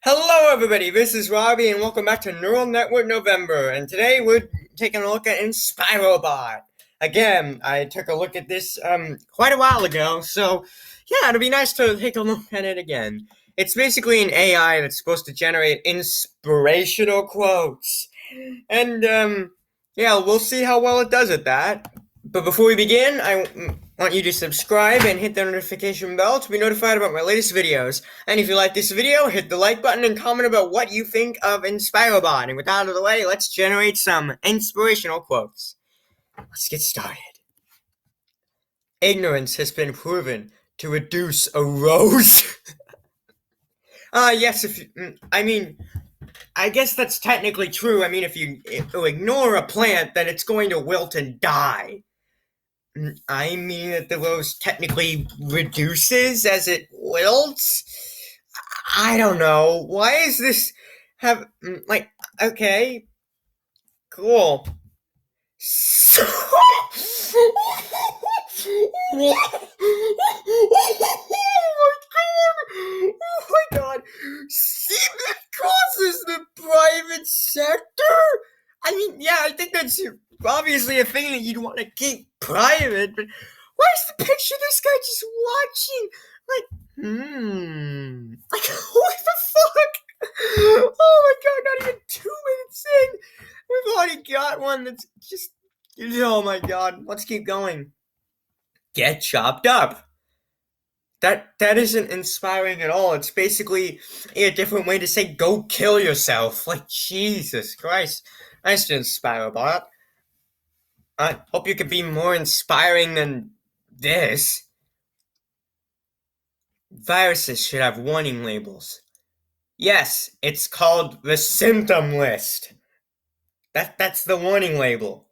Hello, everybody. This is Robbie, and welcome back to Neural Network November. And today we're taking a look at InspiroBot. Again, I took a look at this quite a while ago, so yeah, it'd be nice to take a look at it again. It's basically an AI that's supposed to generate inspirational quotes, and yeah, we'll see how well it does at that. But before we begin, I want you to subscribe and hit the notification bell to be notified about my latest videos. And if you like this video, hit the like button and comment about what you think of InspiroBot. And with that out of the way, let's generate some inspirational quotes. Let's get started. Ignorance has been proven to reduce a rose. Yes, I guess that's technically true. I mean, if you ignore a plant, then it's going to wilt and die. I mean that the rose technically reduces as it wilts? I don't know. Why is this okay, cool. So, oh my god. See, that crosses the private sector? I mean, yeah, I think that's obviously a thing that you'd want to keep private, but where's the picture of this guy just watching? Like, what the fuck? Oh my god, not even 2 minutes in. We've already got one that's just, oh my god, let's keep going. Get chopped up. That isn't inspiring at all. It's basically a different way to say go kill yourself. Like, Jesus Christ. Nice to InspiroBot. I hope you could be more inspiring than this. Viruses should have warning labels. Yes, it's called the symptom list. That's the warning label.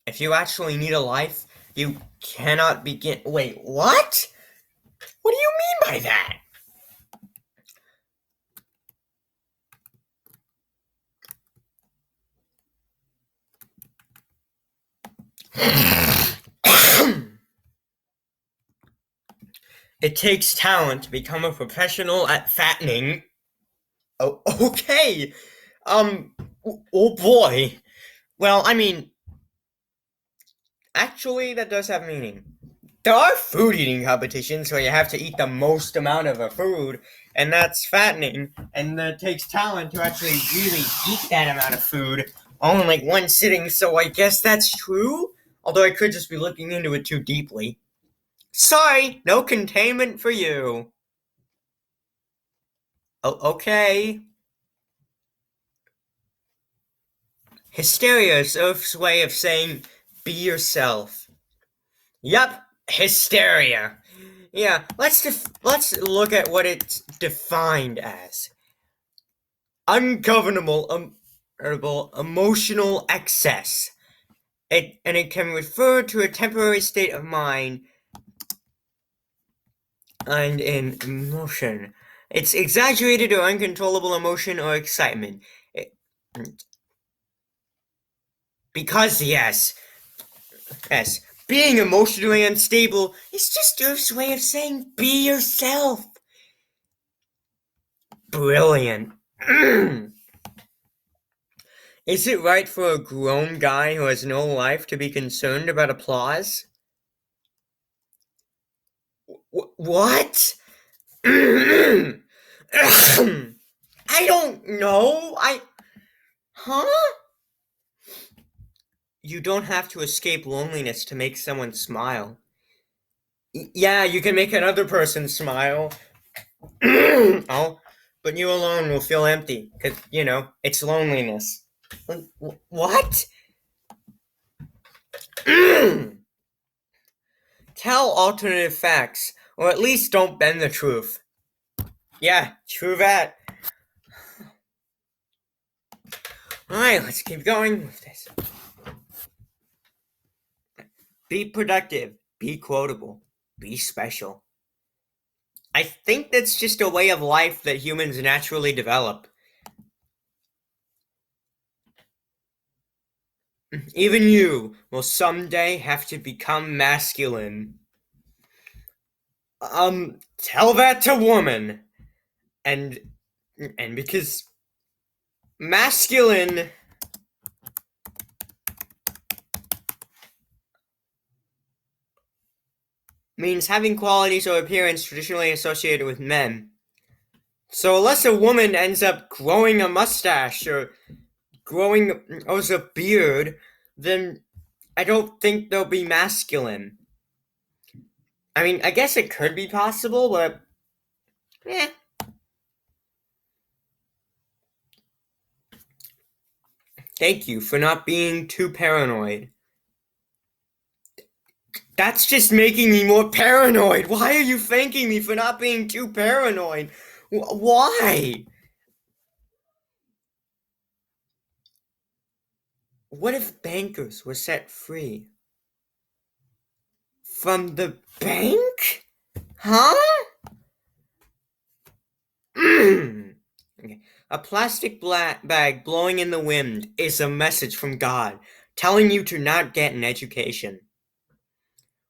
If you actually need a life, you cannot begin. Wait, what? What do you mean by that? It takes talent to become a professional at fattening. Oh, okay. Oh boy. Well, I mean, actually, that does have meaning. There are food eating competitions where you have to eat the most amount of a food, and that's fattening, and it takes talent to actually really eat that amount of food all in like one sitting, so I guess that's true? Although I could just be looking into it too deeply. Sorry, no containment for you. Oh, okay. Hysteria is Earth's way of saying, be yourself. Yup, hysteria. Yeah, let's look at what it's defined as. Ungovernable emotional excess. It can refer to a temporary state of mind and in emotion. It's exaggerated or uncontrollable emotion or excitement. Because yes, being emotionally unstable is just Earth's way of saying be yourself. Brilliant. Is it right for a grown guy who has no life to be concerned about applause? What? I don't know. Huh? You don't have to escape loneliness to make someone smile. Yeah, you can make another person smile. Oh, but you alone will feel empty, because, it's loneliness. What? Tell alternative facts, or at least don't bend the truth. Yeah, true that. Alright, let's keep going with this. Be productive, be quotable, be special. I think that's just a way of life that humans naturally develop. Even you will someday have to become masculine. Tell that to woman. And because masculine means having qualities or appearance traditionally associated with men. So unless a woman ends up growing a mustache or growing a beard, then I don't think they'll be masculine. I mean, I guess it could be possible, but eh. Thank you for not being too paranoid. That's just making me more paranoid. Why are you thanking me for not being too paranoid? Why? What if bankers were set free? From the bank? Huh? Okay. A plastic bag blowing in the wind is a message from God telling you to not get an education.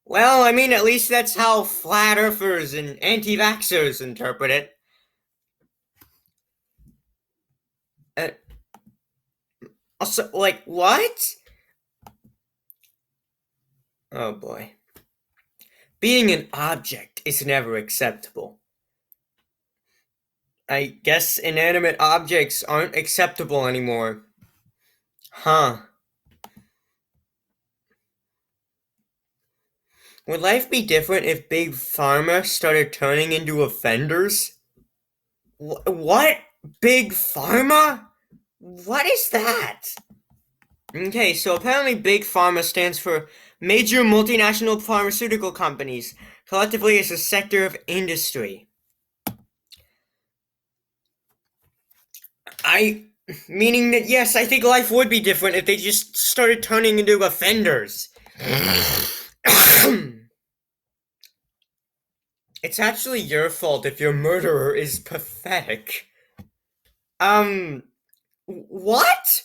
Well, I mean, at least that's how flat earthers and anti-vaxxers interpret it. Uh, Also, like, what? Oh boy. Being an object is never acceptable. I guess inanimate objects aren't acceptable anymore. Huh. Would life be different if Big Pharma started turning into offenders? What? Big Pharma? What is that? Okay, so apparently Big Pharma stands for Major Multinational Pharmaceutical Companies. Collectively, it's a sector of industry. Meaning that yes, I think life would be different if they just started turning into offenders. It's actually your fault if your murderer is pathetic. What?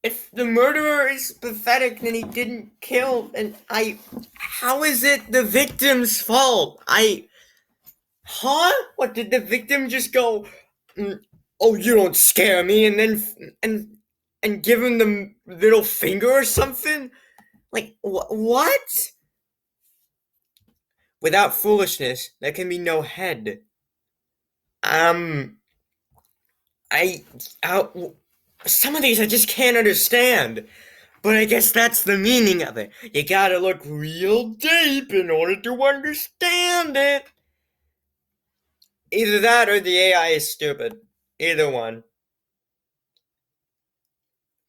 If the murderer is pathetic, then he didn't kill, how is it the victim's fault? Huh? What, did the victim just go, oh, you don't scare me, and then, and give him the middle finger or something? Like, what? Without foolishness, there can be no head. Um, I, uh, some of these I just can't understand. But I guess that's the meaning of it. You gotta look real deep in order to understand it. Either that or the AI is stupid. Either one.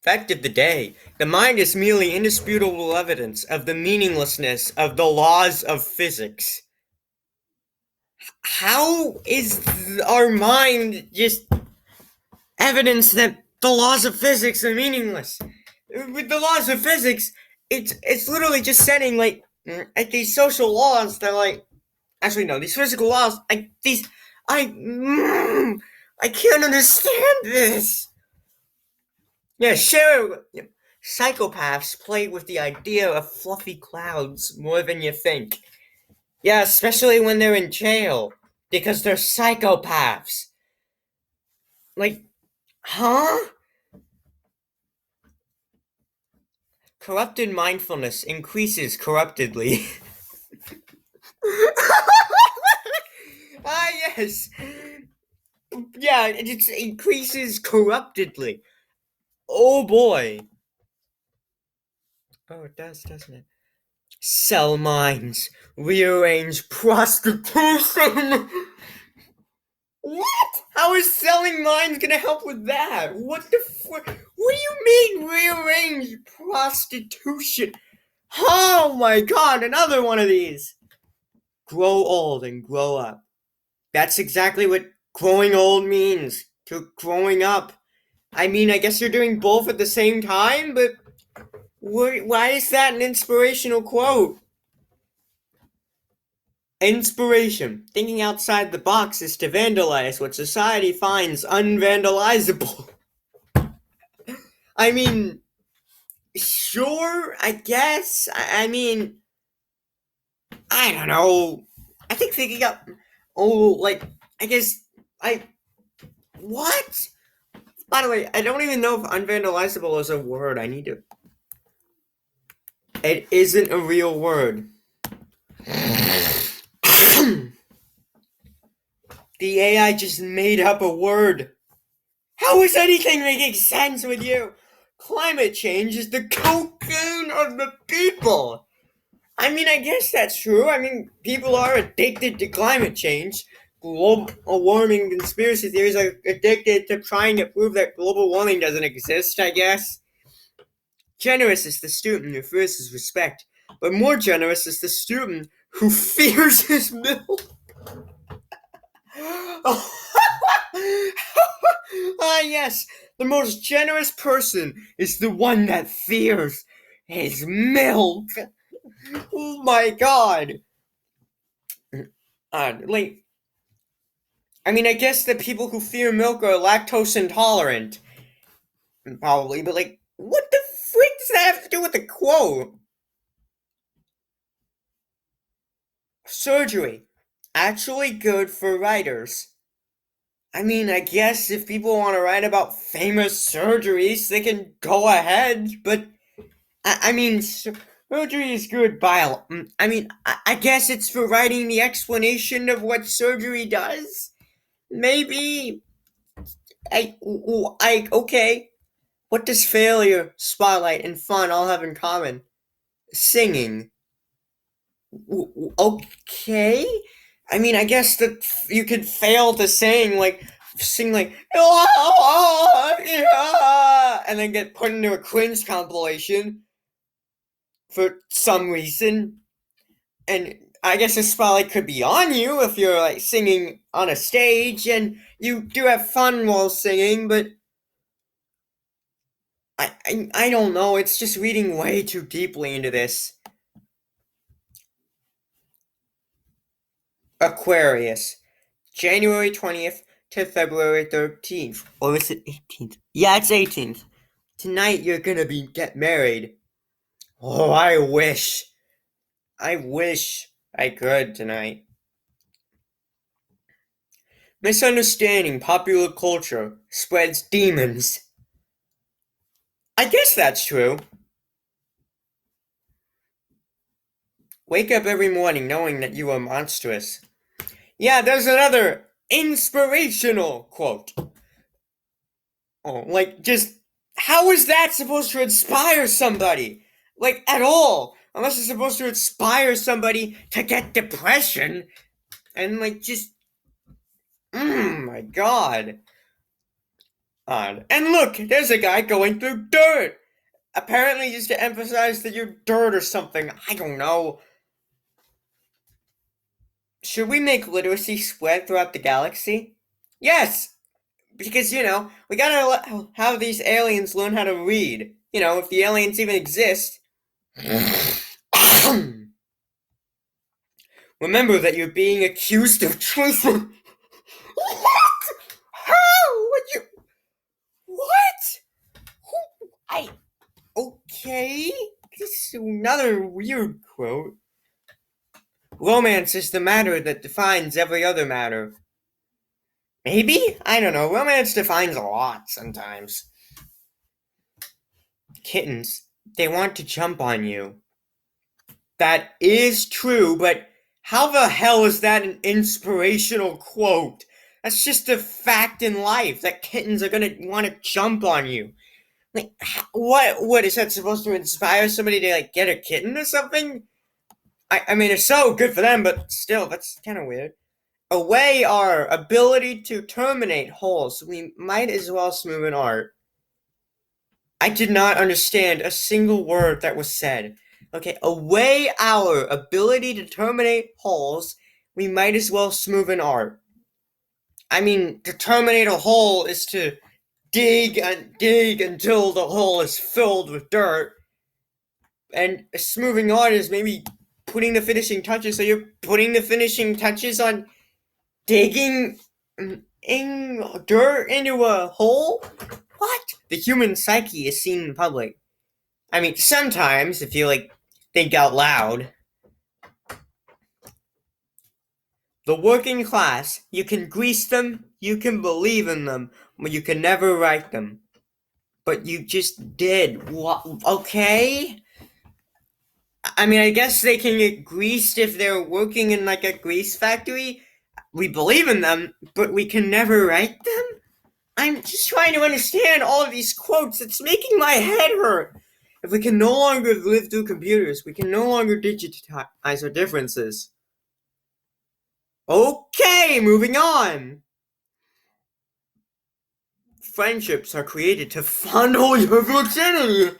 Fact of the day, the mind is merely indisputable evidence of the meaninglessness of the laws of physics. How is our mind just evidence that the laws of physics are meaningless? With the laws of physics, it's literally just setting like these social laws that like actually no, these physical laws I can't understand this. Yeah, sure. Psychopaths play with the idea of fluffy clouds more than you think. Yeah, especially when they're in jail because they're psychopaths. Like, huh? Corrupted mindfulness increases corruptedly. Ah, yes. Yeah, it increases corruptedly. Oh boy. Oh, it does, doesn't it? Sell minds. Rearrange prostitution. What? How is selling minds gonna help with that? What the What do you mean rearrange prostitution? Oh my god, another one of these. Grow old and grow up. That's exactly what growing old means. To growing up. I mean, I guess you're doing both at the same time, but why is that an inspirational quote? Inspiration. Thinking outside the box is to vandalize what society finds unvandalizable. I mean, sure, I guess. I mean, I don't know. I think thinking up. Oh, like, I guess. What? By the way, I don't even know if unvandalizable is a word. I need to. It isn't a real word. The AI just made up a word. How is anything making sense with you? Climate change is the cocaine of the people. I mean, I guess that's true. I mean, people are addicted to climate change. Global warming conspiracy theories are addicted to trying to prove that global warming doesn't exist, I guess. Generous is the student who fears his respect, but more generous is the student who fears his milk. Yes, the most generous person is the one that fears his milk. Oh my god. Like, I mean, I guess the people who fear milk are lactose intolerant. Probably, but like, what the frick does that have to do with the quote? Surgery. Actually good for writers. I mean, I guess if people want to write about famous surgeries, they can go ahead, but I mean, surgery is good I guess it's for writing the explanation of what surgery does. Maybe. Okay. What does failure, spotlight, and fun all have in common? Singing. Okay. I mean, I guess that you could fail to sing like, and then get put into a cringe compilation for some reason. And I guess the spotlight could be on you if you're like singing on a stage and you do have fun while singing, but I don't know. It's just reading way too deeply into this. Aquarius, January 20th to February 13th. Or is it 18th? Yeah, it's 18th. Tonight you're gonna get married. Oh, I wish. I wish I could tonight. Misunderstanding popular culture spreads demons. I guess that's true. Wake up every morning knowing that you are monstrous. Yeah, there's another inspirational quote. Oh, like, just, how is that supposed to inspire somebody? Like, at all. Unless it's supposed to inspire somebody to get depression. And, like, just, my god. Odd. And look, there's a guy going through dirt. Apparently just to emphasize that you're dirt or something. I don't know. Should we make literacy spread throughout the galaxy? Yes! Because, we gotta have these aliens learn how to read. If the aliens even exist. Remember that you're being accused of treason. What? How? What? Okay. This is another weird quote. Romance is the matter that defines every other matter. Maybe? I don't know. Romance defines a lot sometimes. Kittens, they want to jump on you. That is true, but how the hell is that an inspirational quote? That's just a fact in life that kittens are gonna want to jump on you. Like, what is that supposed to inspire somebody to, like, get a kitten or something? I mean, it's so good for them, but still, that's kind of weird. Away our ability to terminate holes, we might as well smooth an art. I did not understand a single word that was said. Okay, away our ability to terminate holes, we might as well smooth an art. I mean, to terminate a hole is to dig and dig until the hole is filled with dirt. And a smoothing art is maybe putting the finishing touches. So you're putting the finishing touches on digging in dirt into a hole? What? The human psyche is seen in public. I mean, sometimes, if you, think out loud. The working class, you can grease them, you can believe in them, but you can never write them. But you just did. What? Okay? I mean, I guess they can get greased if they're working in like a grease factory. We believe in them, but we can never write them? I'm just trying to understand all of these quotes. It's making my head hurt. If we can no longer live through computers, we can no longer digitize our differences. Okay, moving on. Friendships are created to fondle your virginity.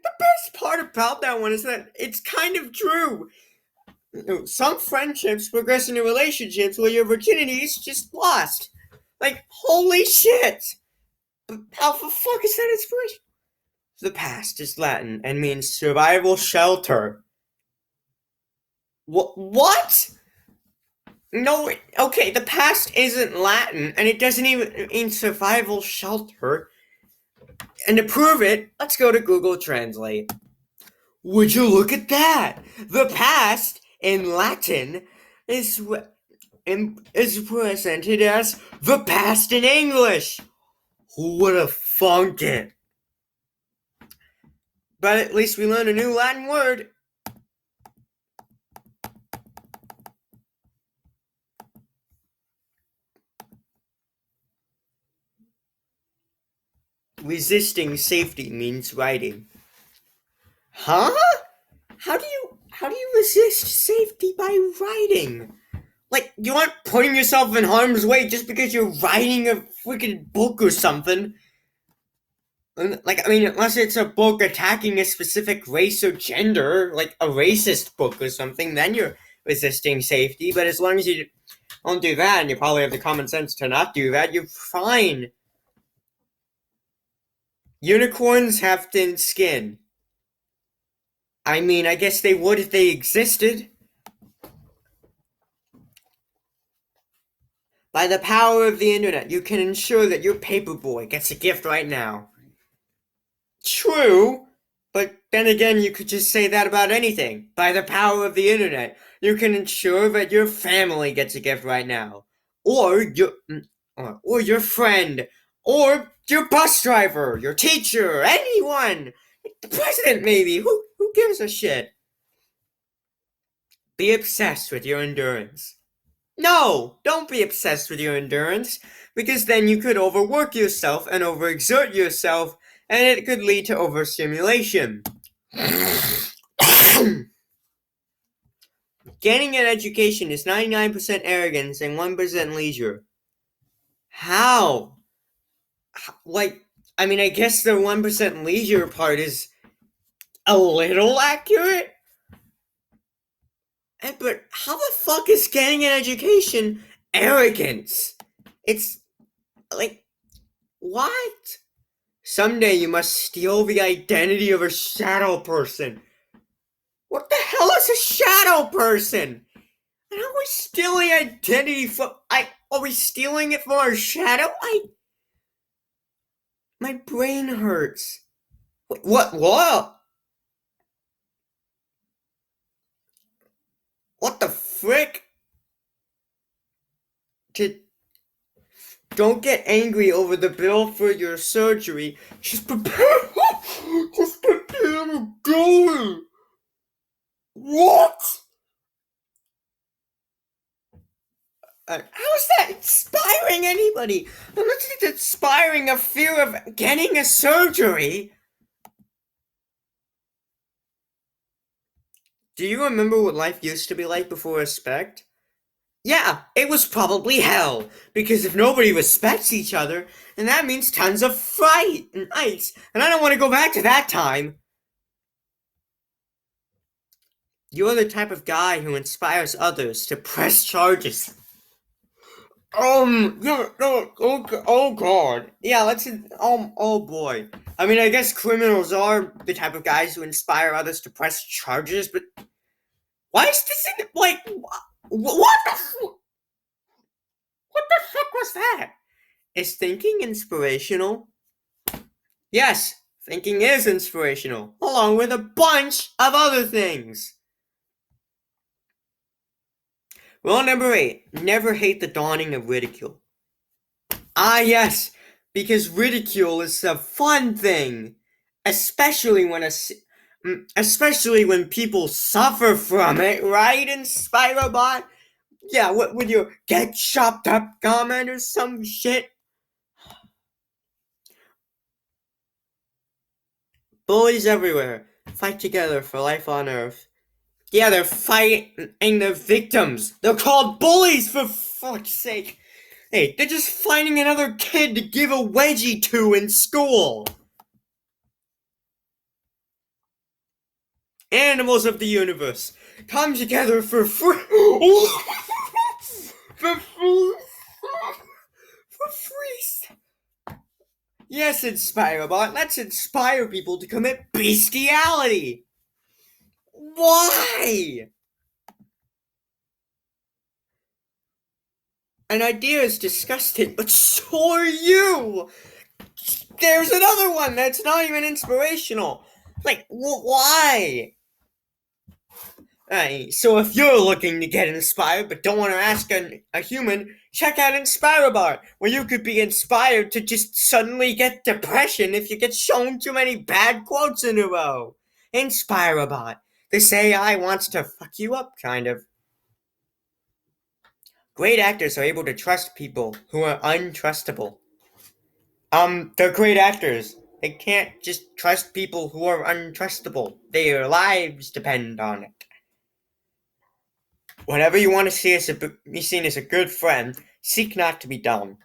The best part about that one is that it's kind of true. Some friendships progress into relationships where your virginity is just lost. Like, holy shit! But how the fuck is that inspiration? The past is Latin and means survival shelter. What? No, okay, the past isn't Latin, and it doesn't even mean survival shelter. And to prove it, let's go to Google Translate. Would you look at that? The past in Latin is presented as the past in English. Who would have thunk it? But at least we learned a new Latin word. Resisting safety means writing. Huh? How do you resist safety by writing? Like, you aren't putting yourself in harm's way just because you're writing a freaking book or something. Like, I mean, unless it's a book attacking a specific race or gender, like a racist book or something, then you're resisting safety. But as long as you don't do that, and you probably have the common sense to not do that, you're fine. Unicorns have thin skin. I mean, I guess they would if they existed. By the power of the internet, you can ensure that your paperboy gets a gift right now. True, but then again, you could just say that about anything. By the power of the internet, you can ensure that your family gets a gift right now. Or your friend, or your bus driver, your teacher, anyone. The president, maybe. Who gives a shit? Be obsessed with your endurance. No, don't be obsessed with your endurance, because then you could overwork yourself and overexert yourself, and it could lead to overstimulation. Gaining an education is 99% arrogance and 1% leisure. How? Like, I mean, I guess the 1% leisure part is a little accurate? But how the fuck is getting an education arrogance? It's like, what? Someday you must steal the identity of a shadow person. What the hell is a shadow person? And are we stealing identity from? Are we stealing it from our shadow? My brain hurts. What? What the frick? Don't get angry over the bill for your surgery. Just prepare. Just prepare to go. What? How is that inspiring anybody? Unless it's inspiring a fear of getting a surgery. Do you remember what life used to be like before respect? Yeah, it was probably hell. Because if nobody respects each other, then that means tons of fight and fights. And I don't want to go back to that time. You're the type of guy who inspires others to press charges. No, oh god. Yeah, oh boy. I mean, I guess criminals are the type of guys who inspire others to press charges, but why is this what the fuck was that? Is thinking inspirational? Yes, thinking is inspirational, along with a bunch of other things. Rule number 8, never hate the dawning of ridicule. Ah, yes, because ridicule is a fun thing, especially when people suffer from it, right, InspiroBot? Yeah, what would you get chopped up comment or some shit? Bullies everywhere fight together for life on Earth. Yeah, they're fighting the victims. They're called bullies, for fuck's sake. Hey, they're just finding another kid to give a wedgie to in school. Animals of the universe, come together for free. for free. For free. Yes, InspiroBot, let's inspire people to commit bestiality. Why? An idea is disgusting, but so are you. There's another one that's not even inspirational. Like, why? So if you're looking to get inspired but don't want to ask a human, check out InspiroBot, where you could be inspired to just suddenly get depression if you get shown too many bad quotes in a row. InspiroBot. This AI wants to fuck you up, kind of. Great actors are able to trust people who are untrustable. They're great actors. They can't just trust people who are untrustable. Their lives depend on it. Whenever you want to be seen as a good friend, seek not to be dumb.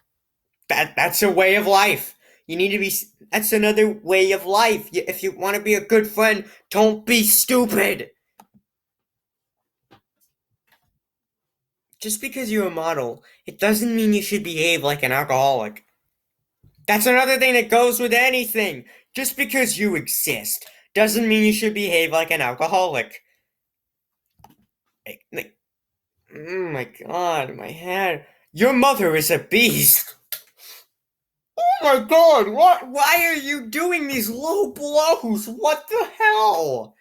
That's a way of life. You need to be. That's another way of life. If you want to be a good friend, don't be stupid. Just because you're a model, it doesn't mean you should behave like an alcoholic. That's another thing that goes with anything. Just because you exist doesn't mean you should behave like an alcoholic. Oh my god, my head. Your mother is a beast. Oh my god, why are you doing these low blows? What the hell?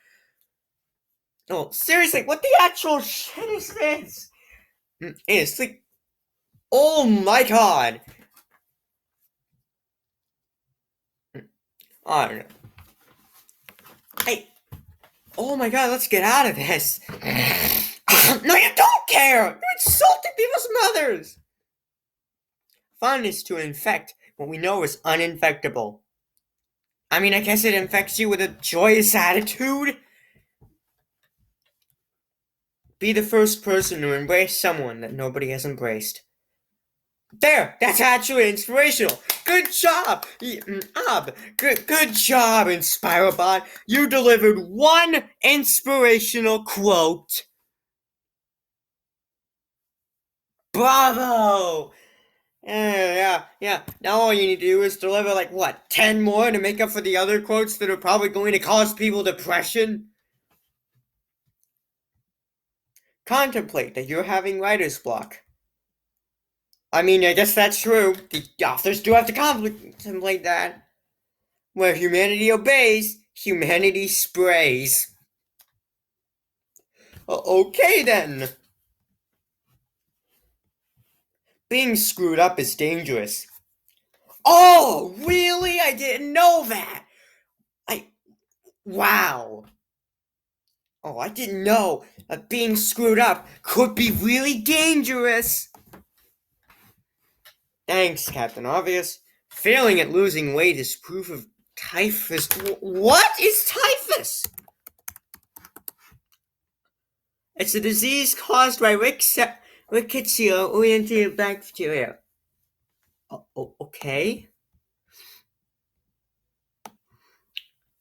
Oh, seriously, what the actual shit is this? It's like, oh my god. I don't know. Oh my god, let's get out of this. No, you don't care! You're insulting people's mothers! Fun is to infect what we know is uninfectable. I mean, I guess it infects you with a joyous attitude. Be the first person to embrace someone that nobody has embraced. There! That's actually inspirational! Good job! Good job, InspiroBot! You delivered one inspirational quote! Bravo! Yeah. Now all you need to do is deliver, 10 more to make up for the other quotes that are probably going to cause people depression? Contemplate that you're having writer's block. I mean, I guess that's true. The authors do have to contemplate that. Where humanity obeys, humanity sprays. Okay then. Being screwed up is dangerous. Oh, really? I didn't know that. Wow. Oh, I didn't know that being screwed up could be really dangerous. Thanks, Captain Obvious. Failing at losing weight is proof of typhus. What is typhus? It's a disease caused by Rickettsia bacteria. Okay.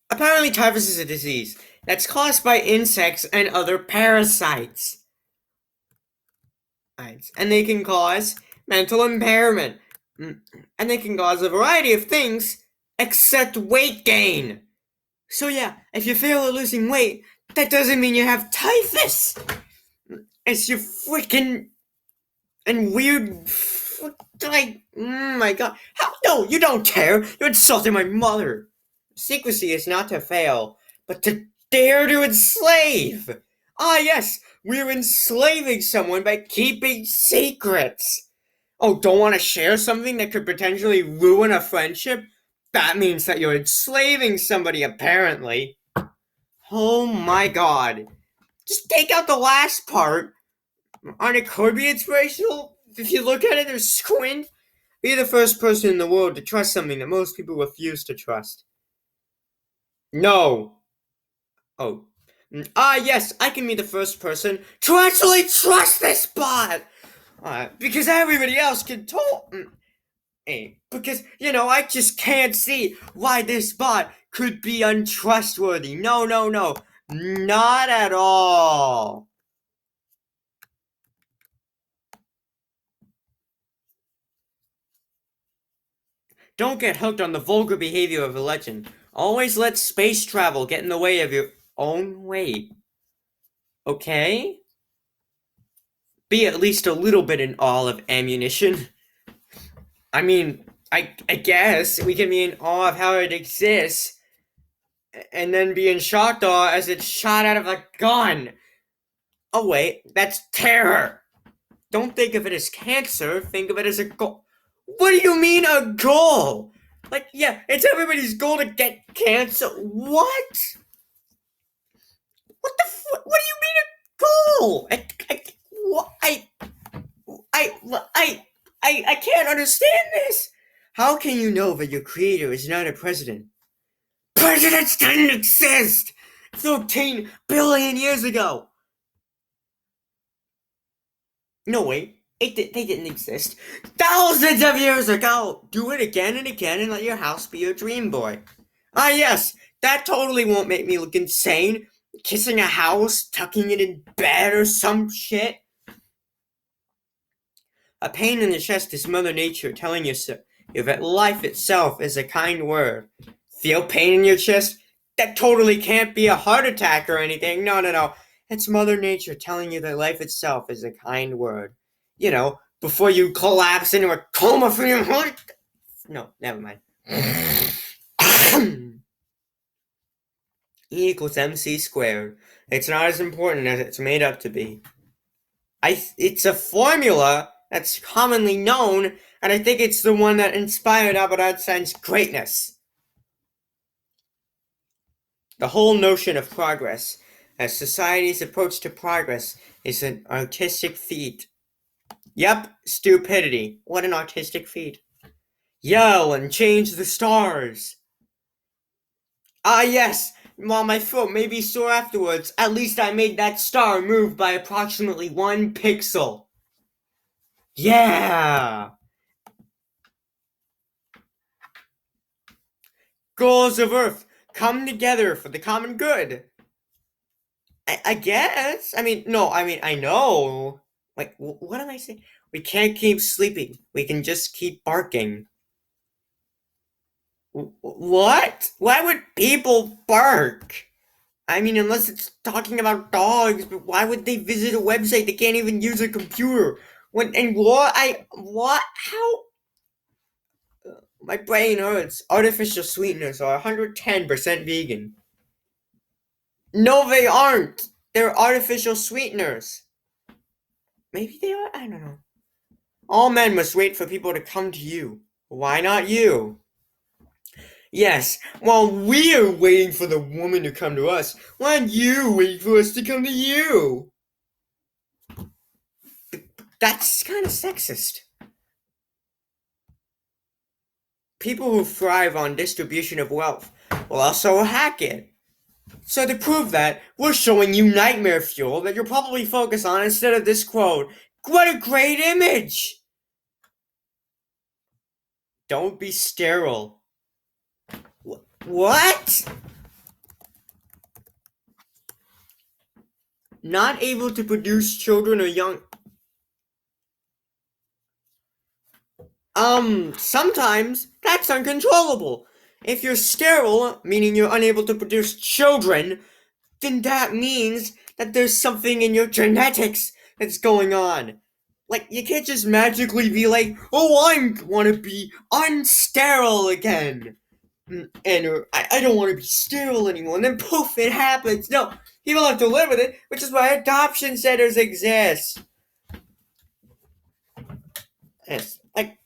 Apparently, typhus is a disease that's caused by insects and other parasites. And they can cause mental impairment. And they can cause a variety of things except weight gain. So yeah, if you fail at losing weight, that doesn't mean you have typhus. It's your freaking and weird, oh my god. How? No, you don't care. You're insulting my mother. Secrecy is not to fail, but to dare to enslave. Ah, yes, we're enslaving someone by keeping secrets. Oh, don't want to share something that could potentially ruin a friendship? That means that you're enslaving somebody, apparently. Oh my god. Just take out the last part. Aren't it could be inspirational? If you look at it or squint, be the first person in the world to trust something that most people refuse to trust. No. Oh. Ah, yes, I can be the first person to actually trust this bot! Because everybody else can talk. Because, I just can't see why this bot could be untrustworthy. No, no, no. Not at all. Don't get hooked on the vulgar behavior of a legend. Always let space travel get in the way of your own weight. Okay? Be at least a little bit in awe of ammunition. I mean, I guess we can be in awe of how it exists, and then be in shock awe as it's shot out of a gun. Oh wait, that's terror. Don't think of it as cancer, think of it as a goal. What do you mean a goal? Like, yeah, it's everybody's goal to get cancer. What? What do you mean a goal? I can't understand this. How can you know that your creator is not a president? Presidents didn't exist 13 billion years ago. No, wait. They didn't exist thousands of years ago. Do it again and again and let your house be your dream boy. Ah, yes, that totally won't make me look insane. Kissing a house, tucking it in bed or some shit. A pain in the chest is Mother Nature telling you that life itself is a kind word. Feel pain in your chest? That totally can't be a heart attack or anything. No, no, no. It's Mother Nature telling you that life itself is a kind word. Before you collapse into a coma from your heart. No, never mind. E equals MC squared. It's not as important as it's made up to be. It's a formula that's commonly known, and I think it's the one that inspired Albert Einstein's greatness. The whole notion of progress, as society's approach to progress, is an artistic feat. Yep, stupidity. What an artistic feat. Yell and change the stars. Ah, yes. While my throat may be sore afterwards, at least I made that star move by approximately 1 pixel. Yeah! Goals of Earth come together for the common good. I guess. I know. Like, what am I saying? We can't keep sleeping. We can just keep barking. What? Why would people bark? Unless it's talking about dogs, but why would they visit a website? They can't even use a computer. How? My brain hurts. Artificial sweeteners are 110% vegan. No, they aren't. They're artificial sweeteners. Maybe they are? I don't know. All men must wait for people to come to you. Why not you? Yes, while we're waiting for the woman to come to us, why aren't you waiting for us to come to you? That's kind of sexist. People who thrive on distribution of wealth will also hack it. So to prove that, we're showing you nightmare fuel that you'll probably focus on instead of this quote. What a great image! Don't be sterile. What? Not able to produce children or young... Sometimes that's uncontrollable. If you're sterile, meaning you're unable to produce children, then that means that there's something in your genetics that's going on. Like, you can't just magically be like, oh, I want to be unsterile again. And I don't want to be sterile anymore. And then poof, it happens. No, People have to live with it, which is why adoption centers exist. It's like,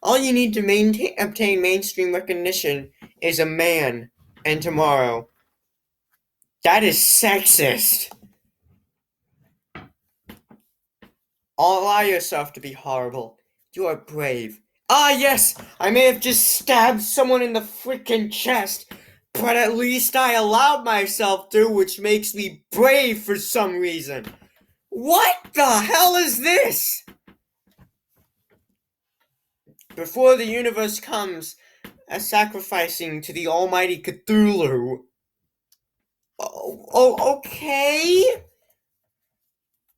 all you need to obtain mainstream recognition is a man and tomorrow. That is sexist. Allow yourself to be horrible. You are brave. Ah, yes, I may have just stabbed someone in the freaking chest, but at least I allowed myself to, which makes me brave for some reason. What the hell is this? Before the universe comes, as sacrificing to the almighty Cthulhu. Oh, okay.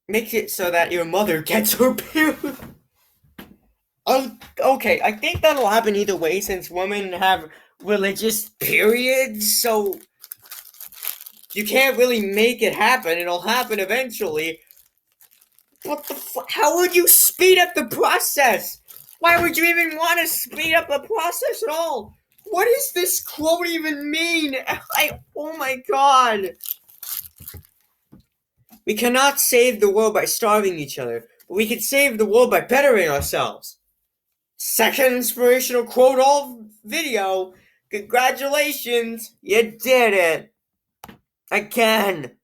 Make it so that your mother gets her period. Okay, I think that'll happen either way since women have religious periods, so you can't really make it happen. It'll happen eventually. What the how would you speed up the process? Why would you even want to speed up the process at all? What does this quote even mean? Oh my god. We cannot save the world by starving each other, but we can save the world by bettering ourselves. Second inspirational quote all video. Congratulations, you did it. Again.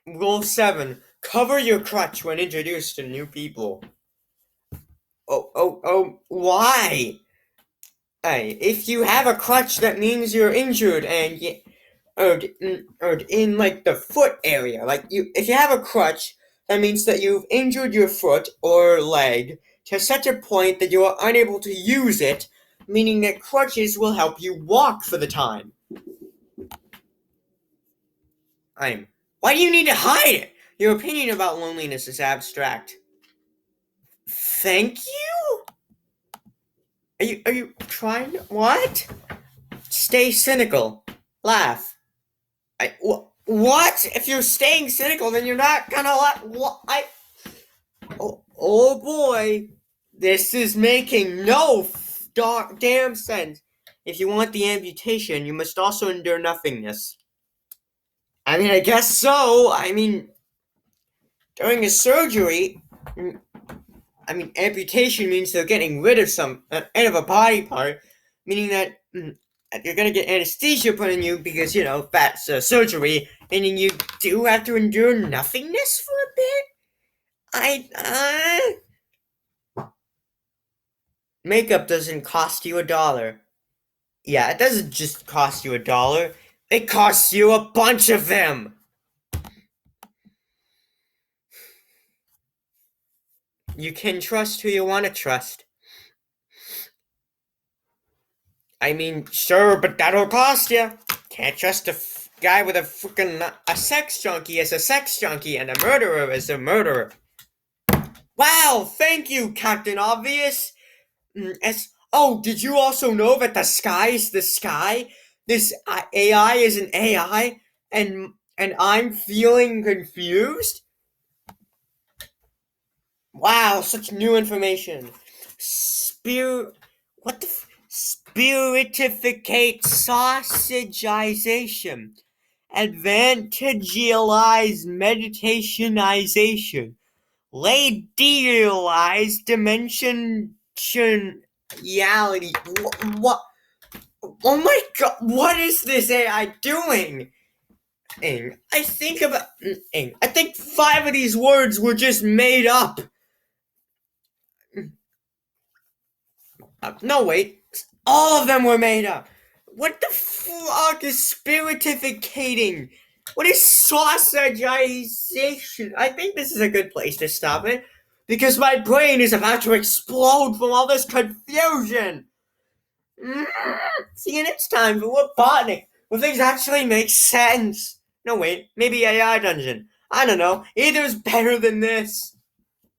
Rule 7. Cover your crutch when introduced to new people. Why? Hey, if you have a crutch, that means you're injured and or in like the foot area. If you have a crutch, that means that you've injured your foot or leg to such a point that you are unable to use it, meaning that crutches will help you walk for the time. Why do you need to hide it? Your opinion about loneliness is abstract. Thank you? Are you trying to, what? Stay cynical. Laugh. What? If you're staying cynical, then you're not gonna laugh. What? Oh boy. This is making no damn sense. If you want the amputation, you must also endure nothingness. I mean, I guess so. I mean, during a surgery, amputation means they're getting rid of end of a body part, meaning that you're gonna get anesthesia put on you because, that's surgery, meaning you do have to endure nothingness for a bit? Makeup doesn't cost you $1. Yeah, it doesn't just cost you $1. It costs you a bunch of them! You can trust who you want to trust. I mean, sure, but that'll cost you. Can't trust a guy with a sex junkie as a sex junkie and a murderer as a murderer. Wow, thank you, Captain Obvious. Did you also know that the sky is the sky? This AI is an AI, and I'm feeling confused? Wow, such new information. Spiritificate sausagization. Advantagealize meditationization. Ladialize dimensionality. What? Oh my god, what is this AI doing? I think 5 of these words were just made up. No, wait. All of them were made up. What the fuck is spiritificating? What is sausagization? I think this is a good place to stop it, because my brain is about to explode from all this confusion. See you next time for What Botnik, where things actually make sense. No, wait. Maybe AI Dungeon. I don't know. Either is better than this.